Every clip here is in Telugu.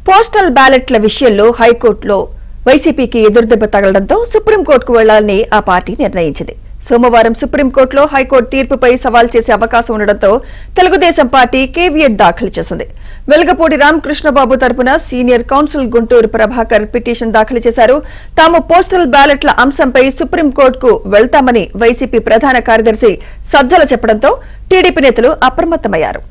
పోస్టల్ బ్యాలెట్ల విషయంలో హైకోర్టులో వైసీపీకి ఎదురుదెబ్బ తగలడంతో సుప్రీంకోర్టుకు వెళ్లాలని ఆ పార్టీ నిర్ణయించింది. సోమవారం సుప్రీంకోర్టులో హైకోర్టు తీర్పుపై సవాల్ చేసే అవకాశం ఉండడంతో తెలుగుదేశం పార్టీ కేవియట్ దాఖలు చేసింది. వెలగపూడి రామకృష్ణబాబు తరపున senior council Guntur Prabhakar petition దాఖలు చేశారు. తాము పోస్టల్ బ్యాలెట్ల అంశంపై సుప్రీంకోర్టుకు వెళ్తామని వైసీపీ ప్రధాన కార్యదర్శి సజ్జల చెప్పడంతో టీడీపీ నేతలు అప్రమత్తమయ్యారు.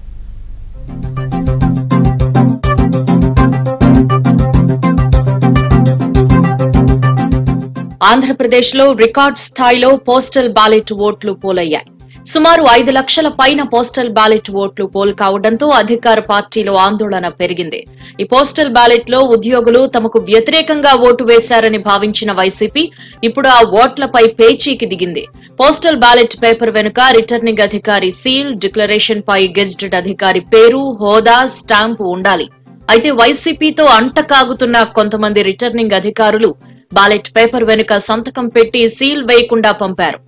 ఆంధ్రప్రదేశ్లో రికార్డ్ స్థాయిలో పోస్టల్ బ్యాలెట్ ఓట్లు పోలయ్యాయి. సుమారు 5 లక్షల పైన పోస్టల్ బ్యాలెట్ ఓట్లు పోల్ కావడంతో అధికార పార్టీలో ఆందోళన పెరిగింది. ఈ పోస్టల్ బ్యాలెట్ లో ఉద్యోగులు తమకు వ్యతిరేకంగా ఓటు వేశారని భావించిన వైసీపీ ఇప్పుడు ఆ ఓట్లపై పేచీకి దిగింది. పోస్టల్ బ్యాలెట్ పేపర్ వెనుక రిటర్నింగ్ అధికారి సీల్, డిక్లరేషన్ పై గెజిటెడ్ అధికారి పేరు, హోదా, స్టాంపు ఉండాలి. అయితే వైసీపీతో అంటకాగుతున్న కొంతమంది రిటర్నింగ్ అధికారులు బ్యాలెట్ పేపర్ వెనుక సంతకం పెట్టి సీల్ వేయకుండా పంపారు.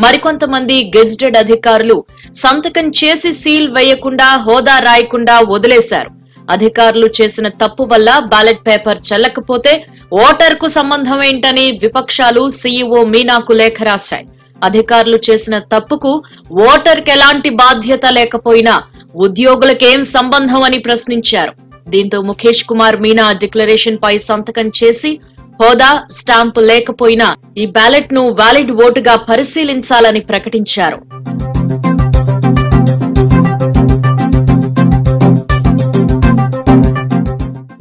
మరికొంతమంది గెజిటెడ్ అధికారులు సంతకం చేసి సీల్ వేయకుండా, హోదా రాయకుండా వదిలేశారు. అధికారులు చేసిన తప్పు వల్ల బ్యాలెట్ పేపర్ చెల్లకపోతే ఓటర్ కు సంబంధం ఏంటని విపక్షాలు సీఈఓ మీనాకు లేఖ రాశాయి. అధికారులు చేసిన తప్పుకు ఓటర్ కి ఎలాంటి బాధ్యత లేకపోయినా ఉద్యోగులకేం సంబంధం అని ప్రశ్నించారు. దీంతో ముఖేష్ కుమార్ మీనా డిక్లరేషన్ పై సంతకం చేసి హోదా, స్టాంపు లేకపోయినా ఈ బ్యాలెట్ ను వ్యాలిడ్ ఓటుగా పరిశీలించాలని ప్రకటించారు.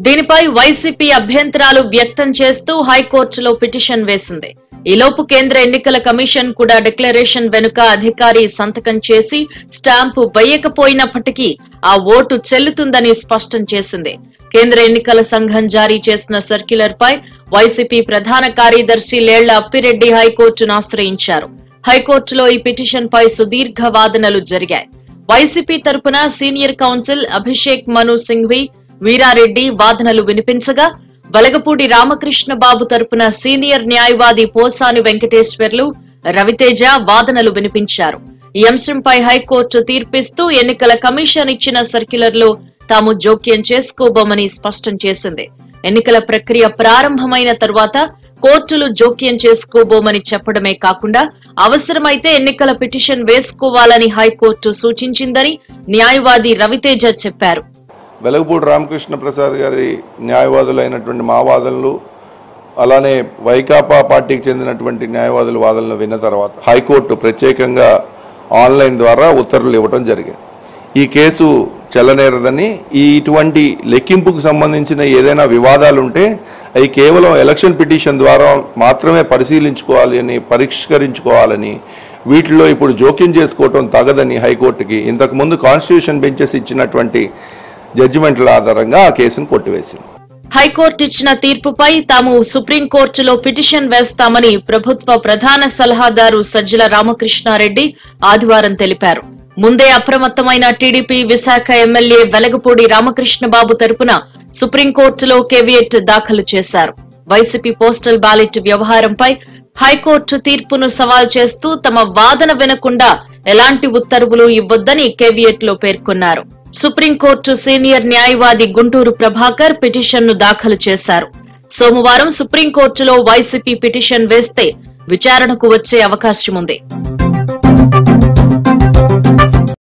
దీనిపై వైసీపీ అభ్యంతరాలు వ్యక్తం చేస్తూ హైకోర్టులో పిటిషన్ వేసింది. ఈలోపు కేంద్ర ఎన్నికల కమిషన్ కూడా డిక్లరేషన్ వెనుక అధికారి సంతకం చేసి స్టాంపు వేయకపోయినప్పటికీ ఆ ఓటు చెల్లుతుందని స్పష్టం చేసింది. కేంద్ర ఎన్నికల సంఘం జారీ చేసిన సర్క్యులర్ పై వైసీపీ ప్రధాన కార్యదర్శి లేళ్ల అప్పిరెడ్డి హైకోర్టును ఆశ్రయించారు. హైకోర్టులో ఈ పిటిషన్ పై సుదీర్ఘ వాదనలు జరిగాయి. వైసీపీ తరపున సీనియర్ కౌన్సిల్ అభిషేక్ మను సింఘ్వి, వీరారెడ్డి వాదనలు వినిపించగా, వెలగపూడి రామకృష్ణబాబు తరపున సీనియర్ న్యాయవాది పోసాని వెంకటేశ్వర్లు, రవితేజ వాదనలు వినిపించారు. ఈ అంశంపై హైకోర్టు తీర్పిస్తూ ఎన్నికల కమిషన్ ఇచ్చిన సర్క్యులర్ లో తాము జోక్యం చేసుకోబోమని స్పష్టం చేసింది. ఎన్నికల ప్రక్రియ ప్రారంభమైన తర్వాత కోర్టులు జోక్యం చేసుకోబోమని చెప్పడమే కాకుండా అవసరమైతే ఎన్నికల పిటిషన్ వేసుకోవాలని హైకోర్టు సూచించిందని న్యాయవాది రవితేజ చెప్పారు. వెలగపూడి రామకృష్ణ ప్రసాద్ గారి న్యాయవాదులైనటువంటి మా వాదనలు, అలానే వైకాపా పార్టీకి చెందినటువంటి న్యాయవాదుల వాదనలు విన్న తర్వాత హైకోర్టు ప్రత్యేకంగా ఆన్లైన్ ద్వారా ఉత్తర్వులు ఇవ్వడం జరిగింది. ఈ కేసు చెల్లనేరదని, ఇటువంటి లెక్కింపుకు సంబంధించిన ఏదైనా వివాదాలు ఉంటే అవి కేవలం ఎలక్షన్ పిటిషన్ ద్వారా మాత్రమే పరిష్కరించుకోవాలని, వీటిలో ఇప్పుడు జోక్యం చేసుకోవటం తగదని హైకోర్టుకి ఇంతకుముందు కాన్స్టిట్యూషన్ బెంచెస్ ఇచ్చినటువంటి జడ్జిమెంట్ల ఆధారంగా ఆ కేసును కొట్టివేసింది. హైకోర్టు ఇచ్చిన తీర్పుపై తాము సుప్రీంకోర్టులో పిటిషన్ వేస్తామని ప్రభుత్వ ప్రధాన సలహాదారు సజ్జల రామకృష్ణారెడ్డి ఆదివారం తెలిపారు. ముందే అప్రమత్తమైన టీడీపీ విశాఖ ఎమ్మెల్యే వెలగపూడి రామకృష్ణబాబు తరపున సుప్రీంకోర్టులో కేవియట్ దాఖలు చేశారు. వైసీపీ పోస్టల్ బ్యాలెట్ వ్యవహారంపై హైకోర్టు తీర్పును సవాల్ చేస్తూ తమ వాదన వినకుండా ఎలాంటి ఉత్తర్వులు ఇవ్వొద్దని కేవియట్ లో పేర్కొన్నారు. సుప్రీంకోర్టు సీనియర్ న్యాయవాది గుంటూరు ప్రభాకర్ పిటిషన్ ను దాఖలు చేశారు. సోమవారం సుప్రీంకోర్టులో వైసీపీ పిటిషన్ వేస్తే విచారణకు వచ్చే అవకాశం ఉంది.